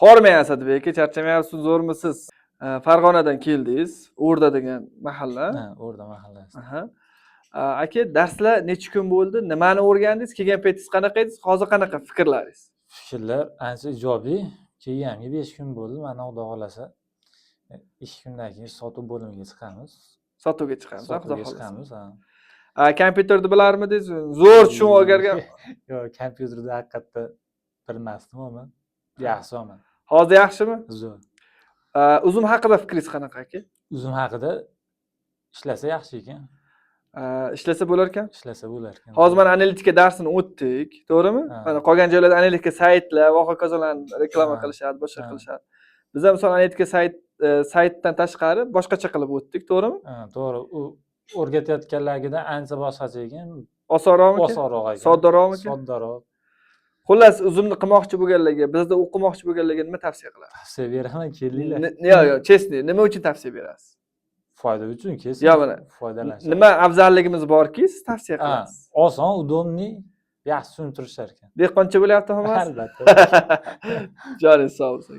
Hormayapsiz Asadbek aka, charchamayapsiz, zo'rmisiz? Farg'onadan keldingiz. O'rda degan mahalla. Ha, O'rda mahallasi. Aha. Aka, darslar necha kun bo'ldi? Nimani o'rgandingiz? Kelgan paytingiz qanaqa edi? Hozir qanaqa fikrlaringiz? Fikrlar ancha ijobiy. Kelganimga 5 kun bo'ldi. Mana Xudo xolasa 2 kundan keyin sotuv bo'limiga chiqamiz. Sotuvga chiqamiz, Xudo Sotuvga xolasa. chiqamiz. Kompyuterni bilarmidingiz? Zo'r tushunib olgan. Yo'q, kompyuterda haqiqatda bilmasdim ama yaxshi olman. Hozir yaxshimi? Zo'r. Uzum haqida fikringiz qanaqa aka? Uzum haqida ishlasa yaxshi ekan. Ishlasa bo'lar ekan? Ishlasa bo'lar ekan. Hozir mana analitika darsini o'tdik, to'g'rimi? Mana qolgan joylarda analitika saytlar va hokazolarni reklama qilishadi, boshqa qilishadi. Biz ham misol analitika saytdan tashqari boshqacha qilib o'tdik, to'g'rimi? To'g'ri. U o'rgatayotganlarida ancha boshqacha ekan. Osonroqmi? Osonroq ekan. Soddaroqmi? Soddaroq. Xullas, uzumni qilmoqchi bo'lganlarga, bizda o'qimoqchi bo'lganlarga nima tavsiya qilasiz? Tavsiya beraman, kelinglar. Yo'q, chestni, nima uchun tavsiya berasiz? Foyda uchun kelsin. Yo'q, mana foydalanish. Nima afzalligimiz borki, siz tavsiya qilasiz? Oson, udobniy, yaxshi tushuntirishar ekan. Dehqoncha bo'lyapti hamma? Albatta. Joningiz sog' bo'lsin.